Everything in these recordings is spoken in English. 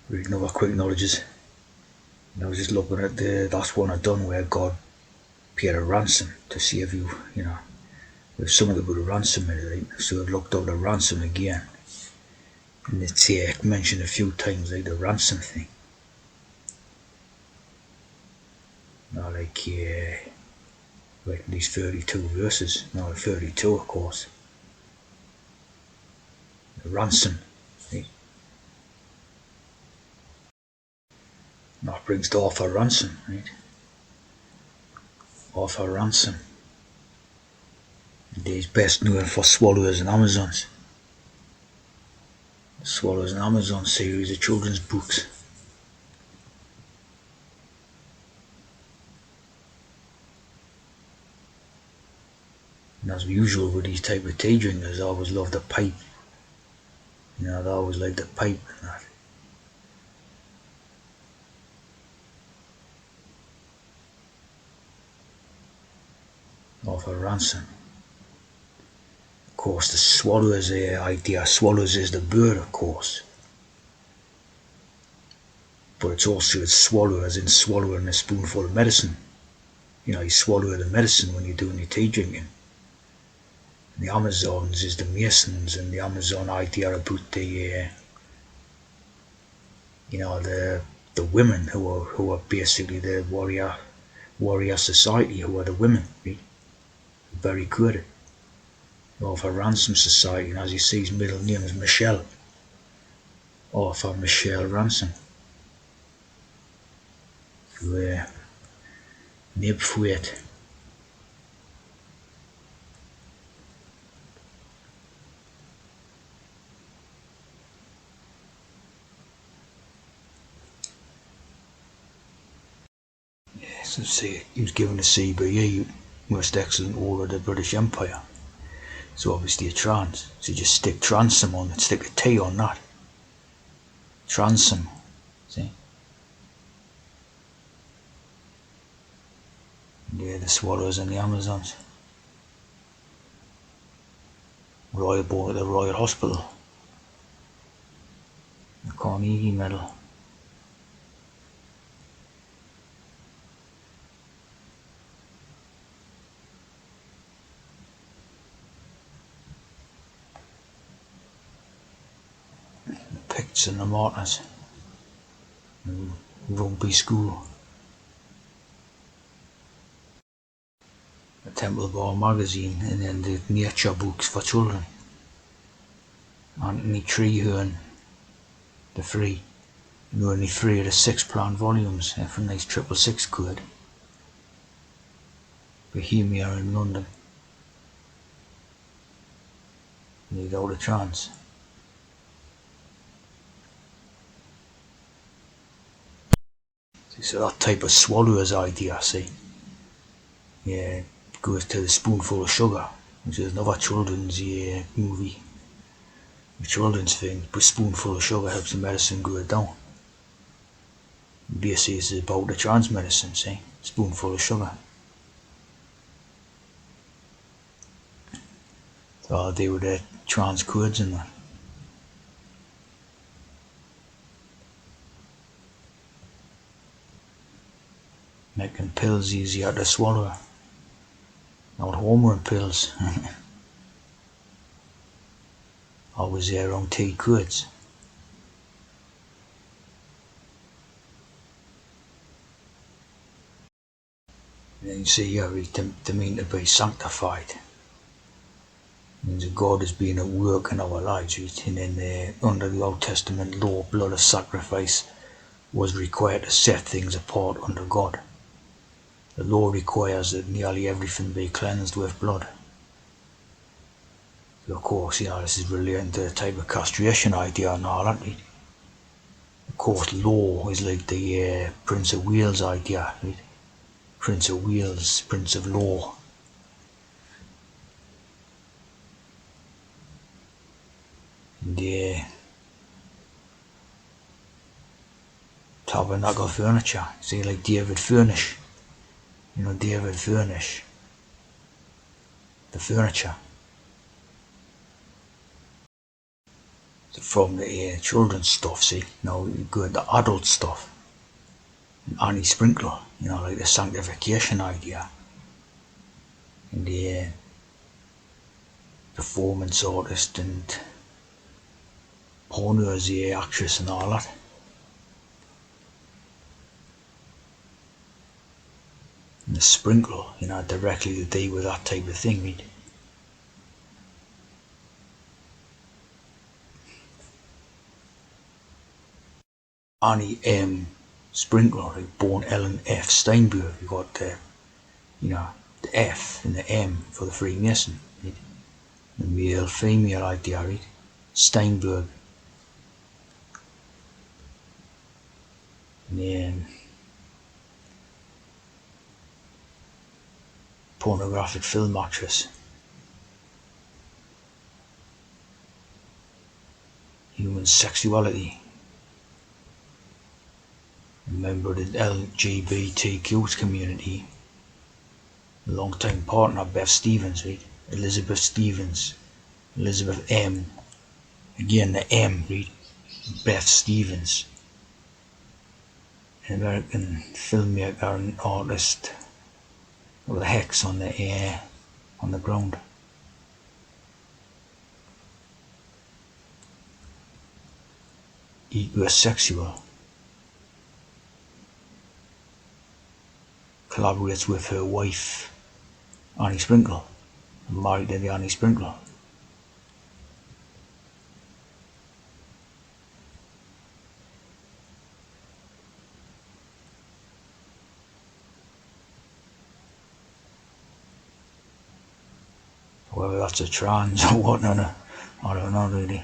reading other quick knowledges. And I was just looking at the last one I'd done where God paid a ransom to save you, there's something about a ransom in it, right? So I've looked up the ransom again. And it's mentioned a few times, like the ransom thing. Like these 32 verses, no, 32 of course. The ransom, right? That brings to Arthur Ransom, right? Arthur Ransom. And he's best known for Swallows and Amazons. The Swallows and Amazon series of children's books. And as usual with these type of tea drinkers, I always love the pipe. They always like the pipe and that. Arthur Ransom. Of course, the swallows idea. Swallows is the bird, of course. But it's also a swallow, as in swallowing a spoonful of medicine. You swallow the medicine when you're doing your tea drinking. And the Amazons is the Masons, and the Amazon idea about the women who are basically the warrior society, who are the women, right? Very good. Arthur Ransom Society, and as you see, his middle name is Michelle. Arthur Michelle Ransom. So, nib for it. So see, he was given a CBE, Most Excellent Order of the British Empire. So obviously a trans. So you just stick transom on it, stick a T on that. Transom. See? Yeah, the Swallows and the Amazons. Royal born at the Royal Hospital. The Carnegie Medal. The Picts and the Martyrs. Rugby School. The Temple Bar magazine, and then the nature books for children. Anthony Treherne, the three. Only 3 of the 6 planned volumes from these 666 quid. Bohemia in London. Need all the chance. So that type of swallower's idea, see? Yeah, goes to the Spoonful of Sugar, which is another children's movie. A children's thing, but Spoonful of Sugar helps the medicine go down. Basically, it's about the trans medicine, see? Spoonful of Sugar. So I'll deal with the trans codes and that. Making pills easier to swallow. Not hormone pills. Always their own tea codes. And then you see here, they mean to be sanctified. It means that God has been at work in our lives, right? And then under the Old Testament law, blood of sacrifice was required to set things apart under God. The law requires that nearly everything be cleansed with blood. So of course, this is relating to the type of castration idea and all that, right? Of course, law is like the Prince of Wales idea, right? Prince of Wales, Prince of Law. And tabernacle furniture, say like David Furnish. David Furnish. The furniture. from the children's stuff, see. Now you go into adult stuff. Annie Sprinkle, like the sanctification idea. And the performance artist and porno as the actress and all that. And the sprinkle, directly to do with that type of thing, right? Annie M. Sprinkler, right? Born Ellen F. Steinberg. You got the F and the M for the Freemason, right? The male-female idea, right? Steinberg. And then pornographic film actress. Human sexuality. A member of the LGBTQ community. A long-time partner, Beth Stevens, right? Elizabeth Stevens. Elizabeth M. Again, the M, right? Beth Stevens. An American filmmaker and artist with a hex on the ground. Heterosexual. Collaborates with her wife, Annie Sprinkle. Married to the Annie Sprinkle. Whether that's a trans or what, I don't know really.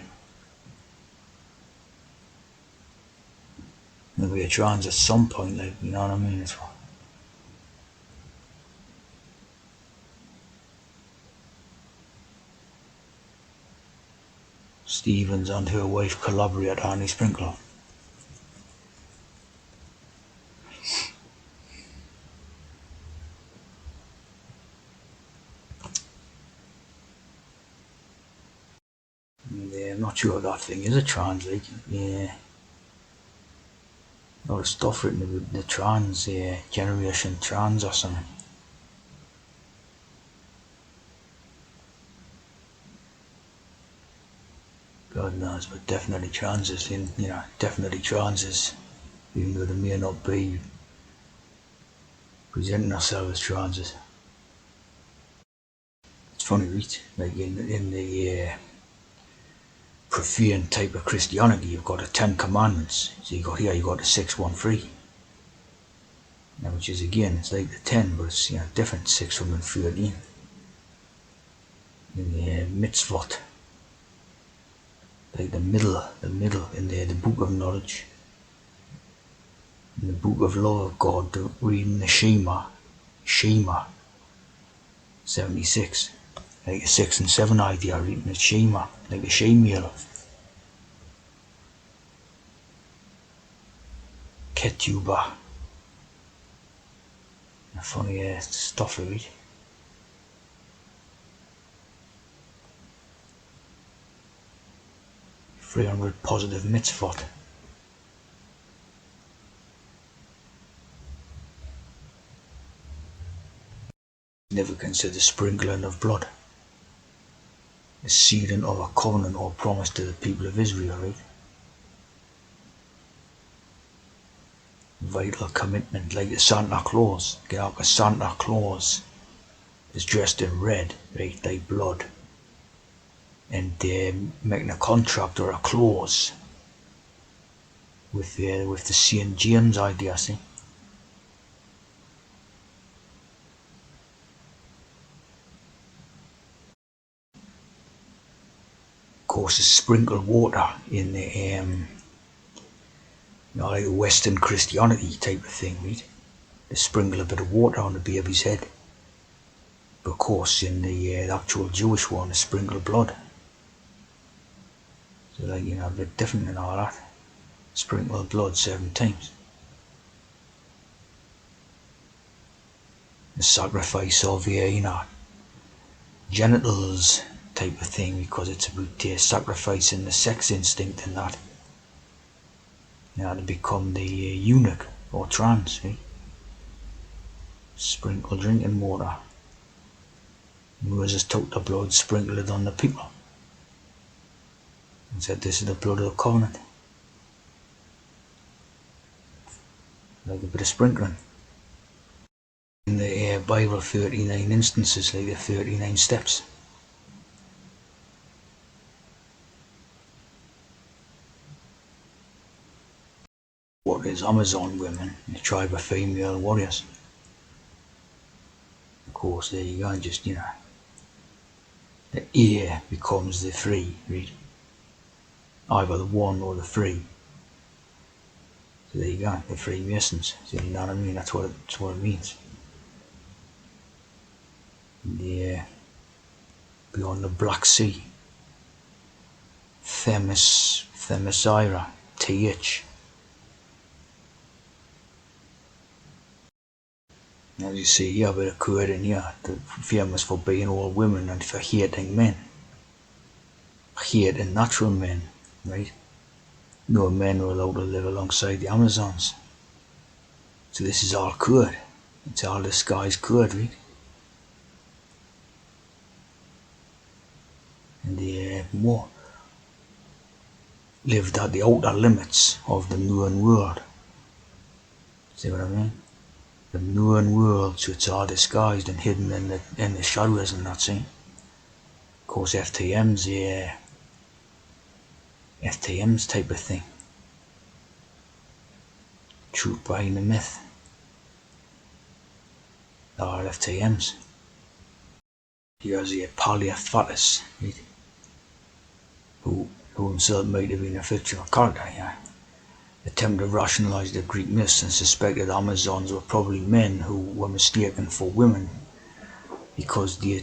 Maybe a trans at some point, like, you know what I mean? It's, Stevens and her wife collaborate, Annie Sprinkle. Yeah, I'm not sure if that thing is a trans, like, yeah. A lot of stuff written about the trans, generation trans or something. God knows, but definitely transes, definitely transes, even though they may not be presenting ourselves as transes. It's funny, right? Like in the profane type of Christianity, you've got the Ten Commandments. So you got the 613. Now, which is again, it's like the 10, but it's different, 613. In the mitzvot, like the middle in the book of knowledge, in the book of law of God, reading the Shema 76, like a 6 and 7 idea, reading the Shema, like a Shemiel. Ketubah. Funny stuff to read. .300 positive mitzvot. Never consider sprinkling of blood. The sealing of a covenant or promise to the people of Israel, right? Vital commitment, like a Santa Claus. A Santa Claus is dressed in red, right, like blood. And they're making a contract or a clause with the St. James idea, see? Of course, it's sprinkled water in the like a Western Christianity type of thing, right? They sprinkle a bit of water on the baby's head. But of course, in the actual Jewish one, they sprinkle blood. So, like, a bit different than all that. Sprinkle blood 7 times. The sacrifice of, genitals type of thing, because it's about sacrificing the sex instinct and that, to become the eunuch or trans. Sprinkle drinking water. Moses took the blood, sprinkled it on the people, and said, "This is the blood of the covenant." Like a bit of sprinkling. In the Bible, 39 instances, like the 39 steps. What is Amazon women, a tribe of female warriors. Of course, there you go, just, the ear becomes the three, right? Either the one or the three. So there you go, the Freemasons. So you know what I mean? That's what it means. Beyond the Black Sea, Themyscira, TH. As you see here, with a Kurd in here, they're famous for being all women and for hating men. Hating natural men, right? No men are allowed to live alongside the Amazons. So this is all Kurd. It's all disguised Kurd, right? And they more lived at the outer limits of the known world. See what I mean? The known world, so it's all disguised and hidden in the shadows and that, see? Of course, FTM's type of thing. Truth behind the myth. There are FTMs. Here's the Polyphatus, right? Who himself might have been a fictional character, attempted to rationalize the Greek myths and suspected Amazons were probably men who were mistaken for women because they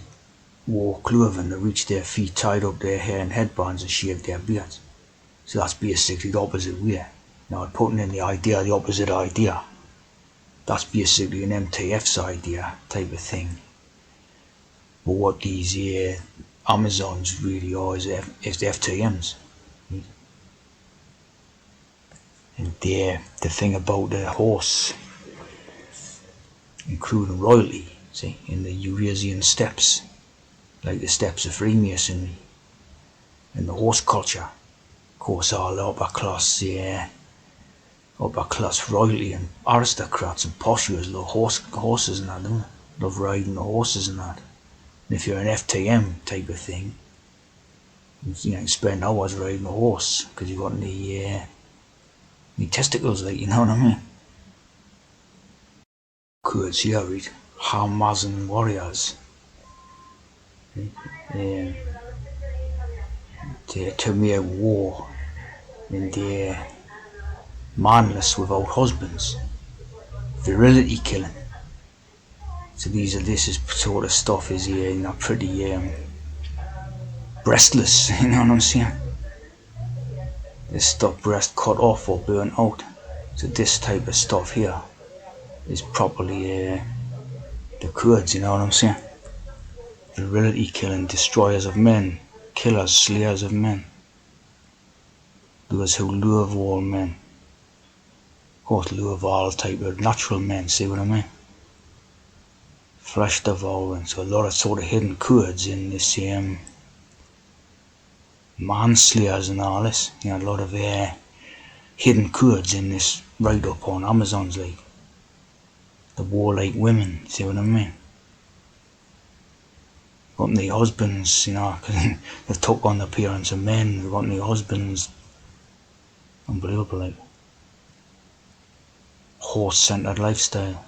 wore clothing that reached their feet, tied up their hair in headbands and shaved their beards. So that's basically the opposite way. Now, putting in the opposite idea, that's basically an MTF's idea type of thing. But what these Amazons really are is the FTMs. And the thing about the horse, including royalty, see, in the Eurasian steppes, like the steppes of Freemasonry, and the horse culture, of course, all upper class royalty and aristocrats and poshers love horses and that, don't they? Love riding the horses and that. And if you're an FTM type of thing, you spend hours riding a horse because you've got any testicles, like, you know what I mean? Kurds here, right? Hamazon warriors. They terminate war and they're manless without husbands. Virility killing. So this is sort of stuff is pretty breastless, you know what I'm saying? This stuff breast cut off or burnt out. So this type of stuff here is properly the Kurds, you know what I'm saying? Virility killing, destroyers of men, killers, slayers of men. Those who love all men. Of course, love all type of natural men, see what I mean? Flesh devouring, so a lot of sort of hidden Kurds in this manslayers and all this. A lot of hidden Kurds in this write-up on Amazon's, like the warlike women, see what I mean? Got any husbands, because they've took on the appearance of men. They've got any husbands. Unbelievable, like horse-centered lifestyle.